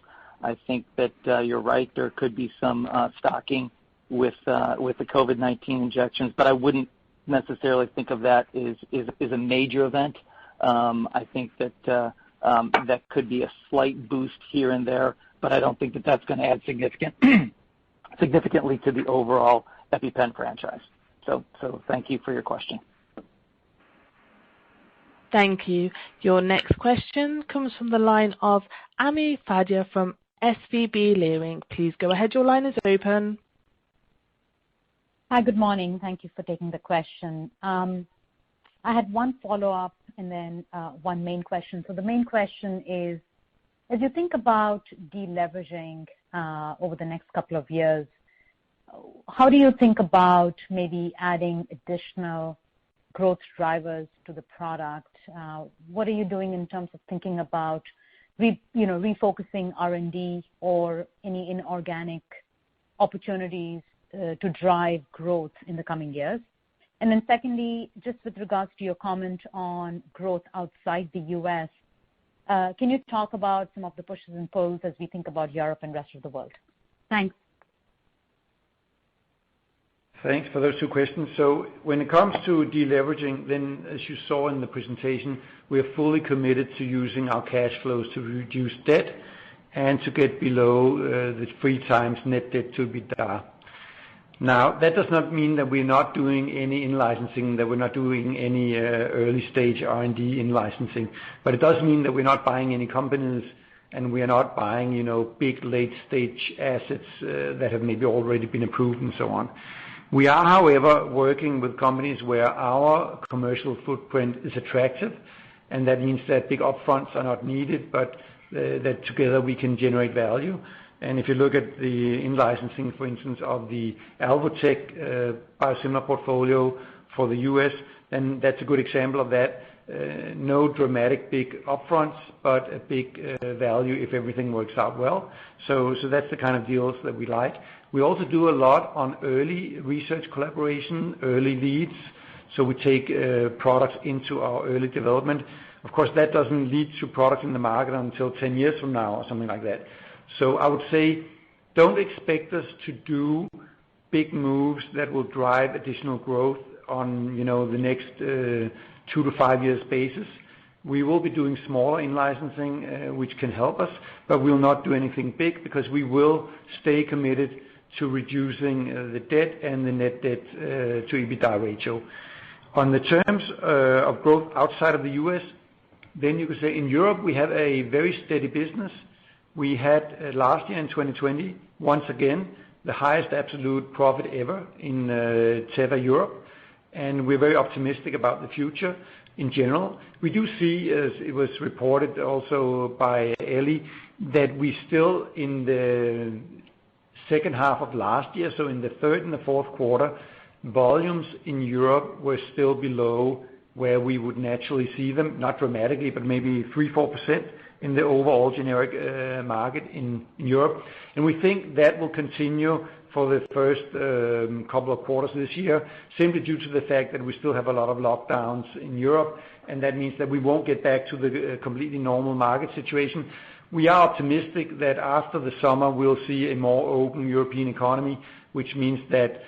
I think that you're right. There could be some stocking with the COVID-19 injections, but I wouldn't necessarily think of that as a major event. I think that that could be a slight boost here and there, but I don't think that that's going to add significantly to the overall EpiPen franchise. So thank you for your question. Thank you. Your next question comes from the line of Ami Fadia from SVB Leerink. Please go ahead. Your line is open. Hi, good morning. Thank you for taking the question. I had one follow-up and then one main question. So the main question is, as you think about deleveraging over the next couple of years, how do you think about maybe adding additional growth drivers to the product? What are you doing in terms of thinking about refocusing R&D or any inorganic opportunities to drive growth in the coming years? And then secondly, just with regards to your comment on growth outside the U.S., can you talk about some of the pushes and pulls as we think about Europe and rest of the world? Thanks. Thanks for those two questions. So when it comes to deleveraging, then as you saw in the presentation, we are fully committed to using our cash flows to reduce debt and to get below the 3x net debt to ebitda. Now, that does not mean that we're not doing any in-licensing, that we're not doing any early-stage R&D in-licensing, but it does mean that we're not buying any companies and we are not buying, big late-stage assets that have maybe already been approved and so on. We are, however, working with companies where our commercial footprint is attractive, and that means that big upfronts are not needed, but that together we can generate value. And if you look at the in-licensing, for instance, of the Alvotech biosimilar portfolio for the U.S., then that's a good example of that. No dramatic big upfronts, but a big value if everything works out well. So that's the kind of deals that we like. We also do a lot on early research collaboration, early leads. So we take products into our early development. Of course, that doesn't lead to products in the market until 10 years from now or something like that. So I would say don't expect us to do big moves that will drive additional growth on the next 2 to 5 years basis. We will be doing smaller in-licensing, which can help us, but we will not do anything big because we will stay committed to reducing the debt and the net debt to EBITDA ratio. On the terms of growth outside of the U.S., then you could say in Europe we have a very steady business. We had last year in 2020, once again, the highest absolute profit ever in Teva Europe, and we're very optimistic about the future in general. We do see, as it was reported also by Eli, that we still in the second half of last year, so in the third and the fourth quarter, volumes in Europe were still below where we would naturally see them, not dramatically, but maybe 3-4% in the overall generic market in Europe. And we think that will continue for the first couple of quarters this year, simply due to the fact that we still have a lot of lockdowns in Europe, and that means that we won't get back to the completely normal market situation. We are optimistic that after the summer we'll see a more open European economy, which means that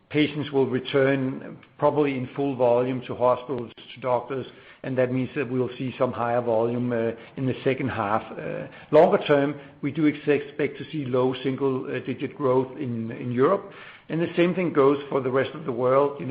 patients will return probably in full volume to hospitals, to doctors, and that means that we'll see some higher volume in the second half. Longer term, we do expect to see low single-digit growth in Europe, and the same thing goes for the rest of the world,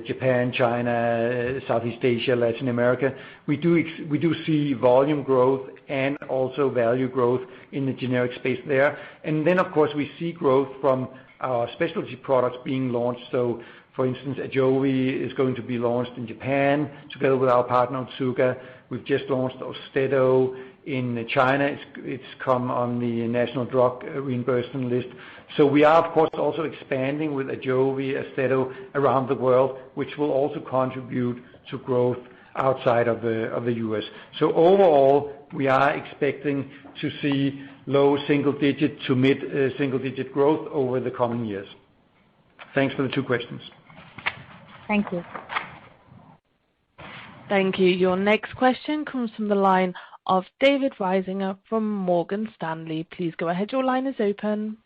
Japan, China, Southeast Asia, Latin America. We do see volume growth and also value growth in the generic space there. And then, of course, we see growth from our specialty products being launched. So, for instance, Ajovy is going to be launched in Japan together with our partner Otsuka. We've just launched Austedo in China. It's come on the national drug reimbursement list. So we are, of course, also expanding with Ajovy, Austedo around the world, which will also contribute to growth outside of the U.S. So overall, we are expecting to see low single-digit to mid single-digit growth over the coming years. Thanks for the two questions. Thank you. Thank you. Your next question comes from the line of David Risinger from Morgan Stanley. Please go ahead. Your line is open.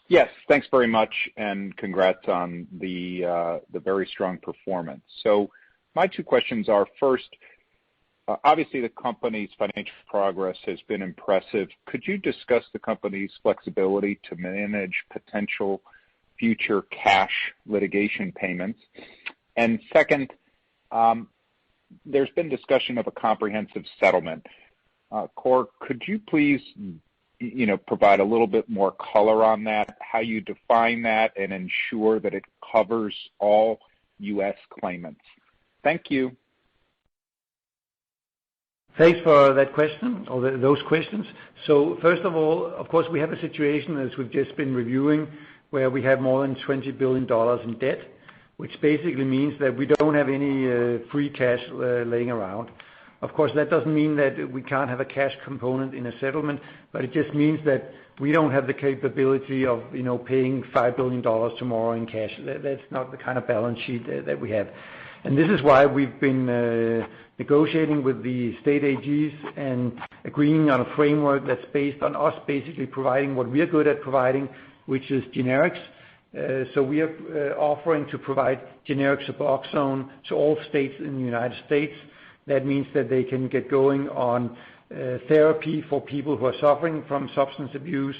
Yes, thanks very much, and congrats on the very strong performance. So My two questions are, first, obviously the company's financial progress has been impressive. Could you discuss the company's flexibility to manage potential future cash litigation payments? And second, there's been discussion of a comprehensive settlement. Kåre, could you please provide a little bit more color on that, how you define that and ensure that it covers all U.S. claimants? Thank you. Thanks for that question, or those questions. So first of all, of course, we have a situation, as we've just been reviewing, where we have more than $20 billion in debt, which basically means that we don't have any free cash laying around. Of course, that doesn't mean that we can't have a cash component in a settlement, but it just means that we don't have the capability of paying $5 billion tomorrow in cash. That's not the kind of balance sheet that we have. And this is why we've been negotiating with the state AGs and agreeing on a framework that's based on us basically providing what we are good at providing, which is generics. So we are offering to provide generic Suboxone to all states in the United States. That means that they can get going on therapy for people who are suffering from substance abuse,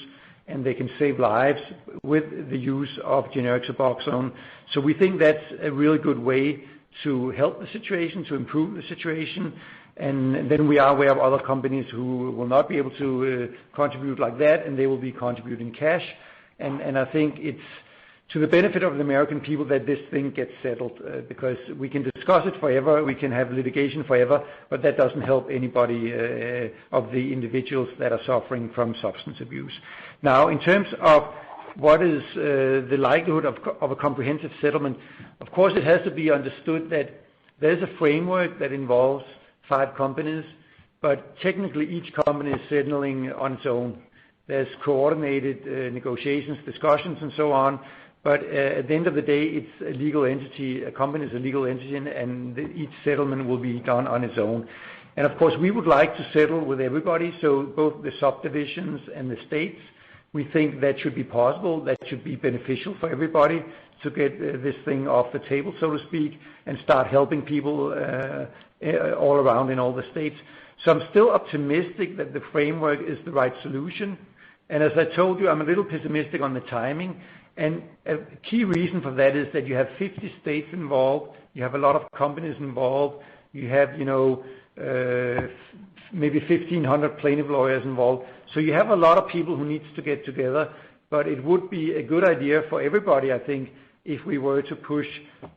and they can save lives with the use of generic Suboxone. So we think that's a really good way to help the situation, to improve the situation. And then we are aware of other companies who will not be able to contribute like that, and they will be contributing cash. And I think it's to the benefit of the American people that this thing gets settled, because we can discuss it forever, we can have litigation forever, but that doesn't help anybody of the individuals that are suffering from substance abuse. Now, in terms of what is the likelihood of a comprehensive settlement, of course it has to be understood that there's a framework that involves 5 companies, but technically each company is settling on its own. There's coordinated negotiations, discussions, and so on. But at the end of the day, it's a legal entity. A company is a legal entity, and each settlement will be done on its own. And of course, we would like to settle with everybody, so both the subdivisions and the states. We think that should be possible. That should be beneficial for everybody to get this thing off the table, so to speak, and start helping people all around in all the states. So I'm still optimistic that the framework is the right solution. And as I told you, I'm a little pessimistic on the timing. And a key reason for that is that you have 50 states involved, you have a lot of companies involved, you have, maybe 1,500 plaintiff lawyers involved. So you have a lot of people who needs to get together, but it would be a good idea for everybody, I think, if we were to push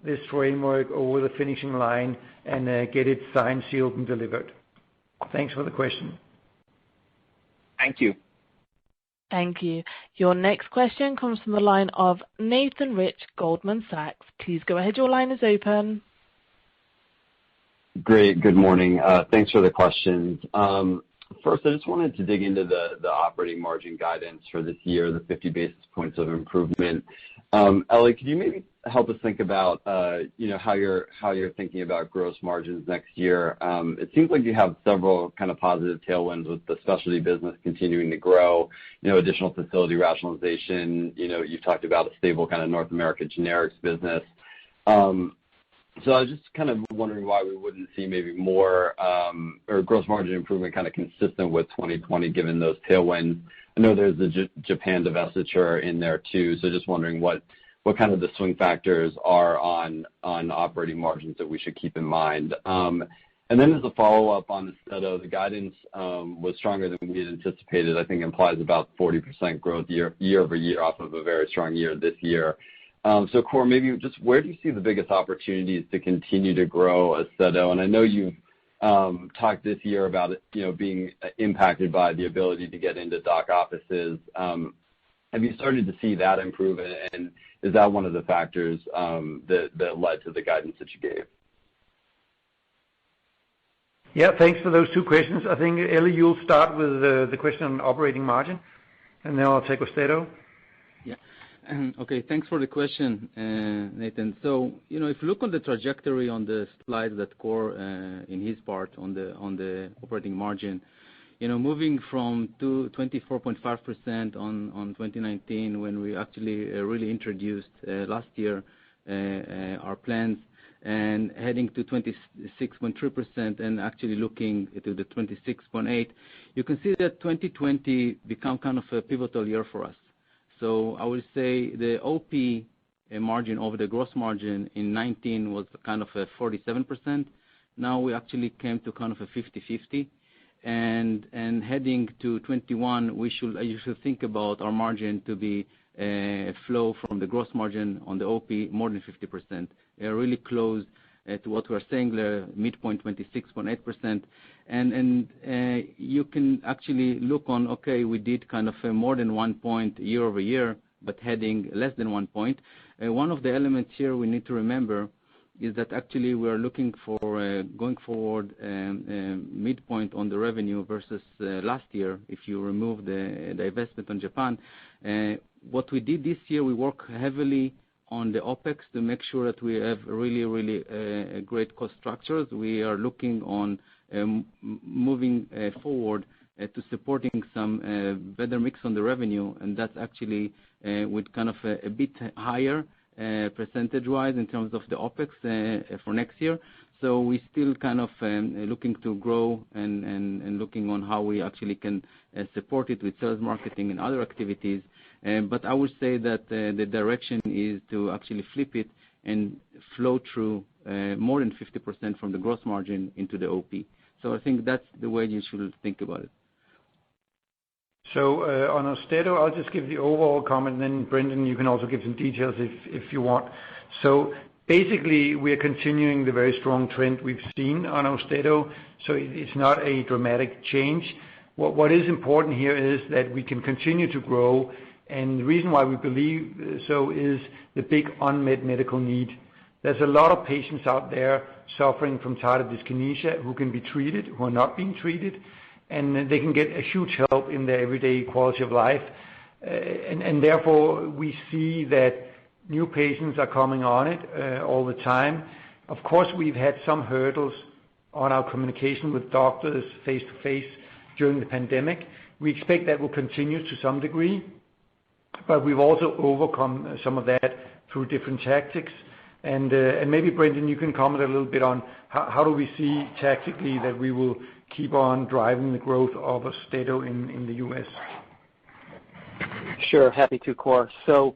this framework over the finishing line and get it signed, sealed, and delivered. Thanks for the question. Thank you. Thank you. Your next question comes from the line of Nathan Rich, Goldman Sachs. Please go ahead. Your line is open. Great. Good morning. Thanks for the questions. First, I just wanted to dig into the operating margin guidance for this year, the 50 basis points of improvement. Eli, could you maybe help us think about, how you're thinking about gross margins next year? It seems like you have several kind of positive tailwinds with the specialty business continuing to grow, additional facility rationalization. You've talked about a stable kind of North America generics business. So I was just kind of wondering why we wouldn't see maybe more or gross margin improvement kind of consistent with 2020 given those tailwinds. I know there's the Japan divestiture in there too, so just wondering what kind of the swing factors are on operating margins that we should keep in mind. And then as a follow-up on Austedo, the guidance was stronger than we had anticipated. I think implies about 40% growth year over year off of a very strong year this year. So Kåre, maybe just where do you see the biggest opportunities to continue to grow Austedo? And I know you've talked this year about it, being impacted by the ability to get into doc offices. Have you started to see that improve, and is that one of the factors that led to the guidance that you gave? Yeah, thanks for those two questions. I think, Eli, you'll start with the question on operating margin, and then I'll take Austedo. Yeah. Okay, thanks for the question, Nathan. So, if you look on the trajectory on the slide that Kåre, in his part on the operating margin, moving from 24.5% on 2019 when we actually really introduced last year our plans, and heading to 26.3% and actually looking to the 26.8%, you can see that 2020 become kind of a pivotal year for us. So I would say the OP margin over the gross margin in 2019 was kind of a 47%. Now we actually came to kind of a 50-50. And heading to 21, you should think about our margin to be flow from the gross margin on the OP more than 50%. Really close to what we're saying there, midpoint 26.8%. And you can actually look on, okay, we did kind of more than 1 point year over year, but heading less than 1 point. One of the elements here we need to remember is that actually we are looking for going forward midpoint on the revenue versus last year. If you remove the investment on Japan, what we did this year, we work heavily on the OPEX to make sure that we have really great cost structures. We are looking on moving forward to supporting some better mix on the revenue, and that's actually with kind of a bit higher percentage-wise in terms of the OPEX for next year. So we still kind of looking to grow and looking on how we actually can support it with sales, marketing, and other activities. But I would say that the direction is to actually flip it and flow through more than 50% from the gross margin into the OP. So I think that's the way you should think about it. So on Austedo, I'll just give the overall comment, and then Brendan, you can also give some details if you want. So basically, we are continuing the very strong trend we've seen on Austedo, so it's not a dramatic change. What is important here is that we can continue to grow, and the reason why we believe so is the big unmet medical need. There's a lot of patients out there suffering from tardive dyskinesia who can be treated, who are not being treated, and they can get a huge help in their everyday quality of life. And therefore, we see that new patients are coming on it all the time. Of course, we've had some hurdles on our communication with doctors face-to-face during the pandemic. We expect that will continue to some degree, but we've also overcome some of that through different tactics. And maybe, Brendan, you can comment a little bit on how do we see tactically that we will keep on driving the growth of Austedo in the U.S. Sure, happy to, Kåre. So,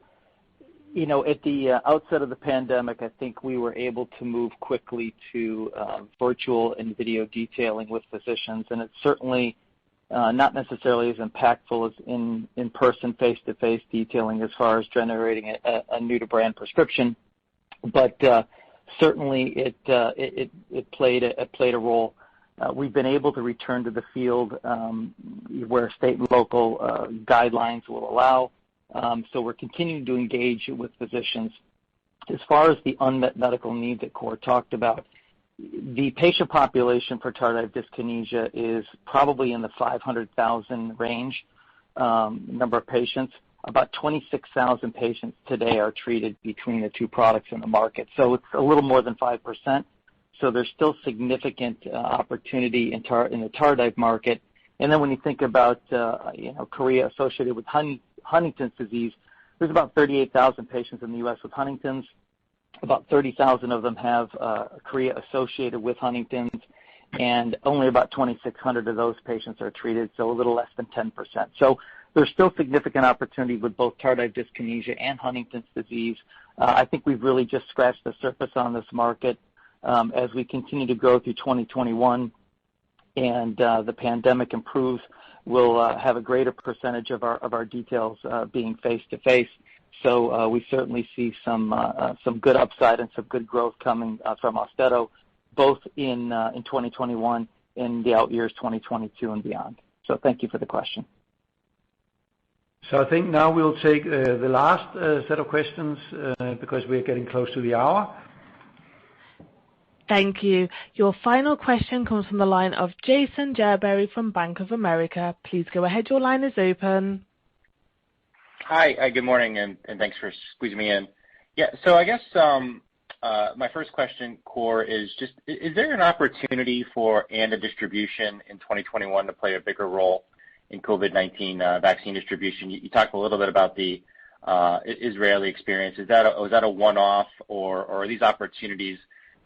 at the outset of the pandemic, I think we were able to move quickly to virtual and video detailing with physicians, and it's certainly not necessarily as impactful as in-person, face-to-face detailing as far as generating a new-to-brand prescription, but certainly it played a role. We've been able to return to the field where state and local guidelines will allow. So we're continuing to engage with physicians. As far as the unmet medical need that Kåre talked about, the patient population for tardive dyskinesia is probably in the 500,000 range number of patients. About 26,000 patients today are treated between the two products in the market. So it's a little more than 5%. So there's still significant opportunity in the tardive market. And then when you think about chorea associated with Huntington's disease, there's about 38,000 patients in the U.S. with Huntington's. About 30,000 of them have chorea associated with Huntington's, and only about 2,600 of those patients are treated, so a little less than 10%. So there's still significant opportunity with both tardive dyskinesia and Huntington's disease. I think we've really just scratched the surface on this market. As we continue to go through 2021 and the pandemic improves, we'll have a greater percentage of our details being face-to-face. So we certainly see some good upside and some good growth coming from Austedo, both in 2021 and the out years 2022 and beyond. So thank you for the question. So I think now we'll take the last set of questions because we're getting close to the hour. Thank you. Your final question comes from the line of Jason Gerberry from Bank of America. Please go ahead. Your line is open. Hi, good morning, and thanks for squeezing me in. Yeah, so I guess my first question, Kåre, is just, is there an opportunity for ANDA distribution in 2021 to play a bigger role in COVID-19 vaccine distribution? You talked a little bit about the Israeli experience. Was that a one-off, or are these opportunities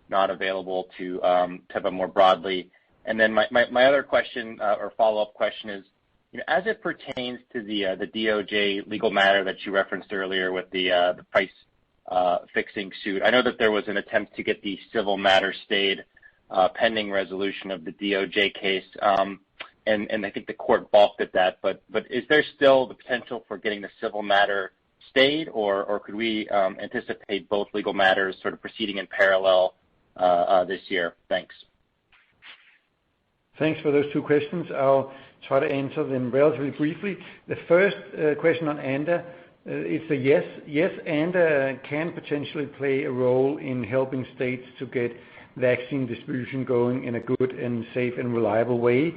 not available to Teva more broadly? And then my other question or follow-up question is, as it pertains to the DOJ legal matter that you referenced earlier with the price fixing suit, I know that there was an attempt to get the civil matter stayed pending resolution of the DOJ case, and I think the court balked at that. But is there still the potential for getting the civil matter stayed, or could we anticipate both legal matters sort of proceeding in parallel this year? Thanks. Thanks for those two questions. I'll try to answer them relatively briefly. The first question on ANDA, it's a yes. Yes, ANDA can potentially play a role in helping states to get vaccine distribution going in a good and safe and reliable way.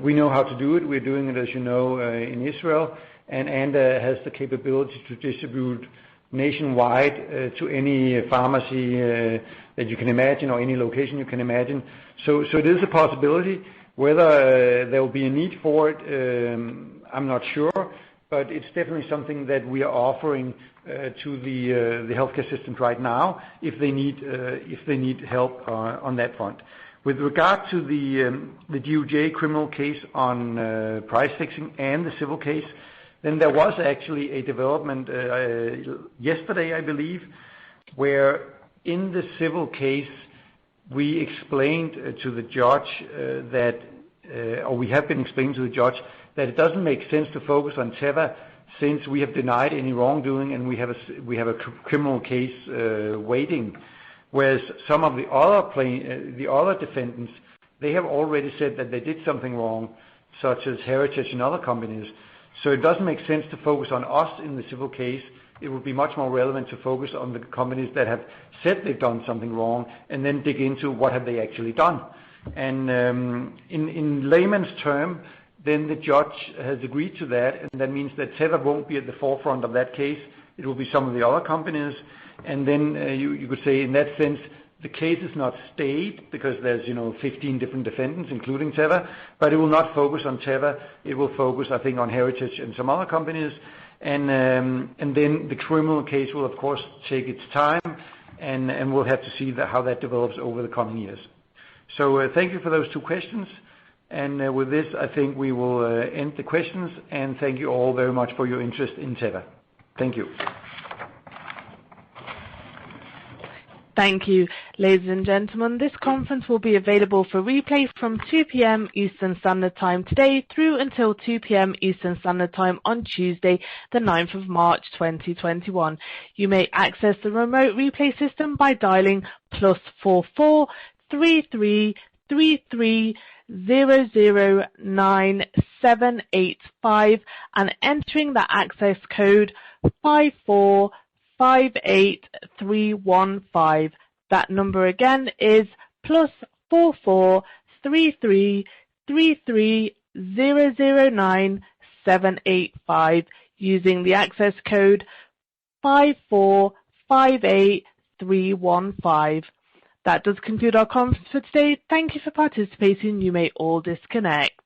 We know how to do it. We're doing it, as you know, in Israel, and ANDA has the capability to distribute nationwide to any pharmacy that you can imagine or any location you can imagine. So it is a possibility. Whether there will be a need for it, I'm not sure, but it's definitely something that we are offering to the healthcare systems right now if they need help on that front. With regard to the DOJ criminal case on price fixing and the civil case, then there was actually a development yesterday, I believe, where in the civil case we explained to the judge or we have been explaining to the judge that it doesn't make sense to focus on Teva since we have denied any wrongdoing and we have a criminal case waiting. Whereas some of the other defendants, they have already said that they did something wrong, such as Heritage and other companies. So it doesn't make sense to focus on us in the civil case. It would be much more relevant to focus on the companies that have said they've done something wrong and then dig into what have they actually done. And in layman's term, then the judge has agreed to that, and that means that Teva won't be at the forefront of that case. It will be some of the other companies. And then you could say, in that sense, the case is not stayed because there's 15 different defendants, including Teva, but it will not focus on Teva. It will focus, I think, on Heritage and some other companies. And then the criminal case will, of course, take its time, and we'll have to see how that develops over the coming years. So thank you for those two questions. And with this, I think we will end the questions, and thank you all very much for your interest in Teva. Thank you. Thank you. Ladies and gentlemen, this conference will be available for replay from 2 p.m. Eastern Standard Time today through until 2 p.m. Eastern Standard Time on Tuesday, the 9th of March 2021. You may access the remote replay system by dialing +44 33 33 009785 and entering the access code 5458315. That number again is +44 33 33 009785 using the access code 5458315. That does conclude our conference for today. Thank you for participating. You may all disconnect.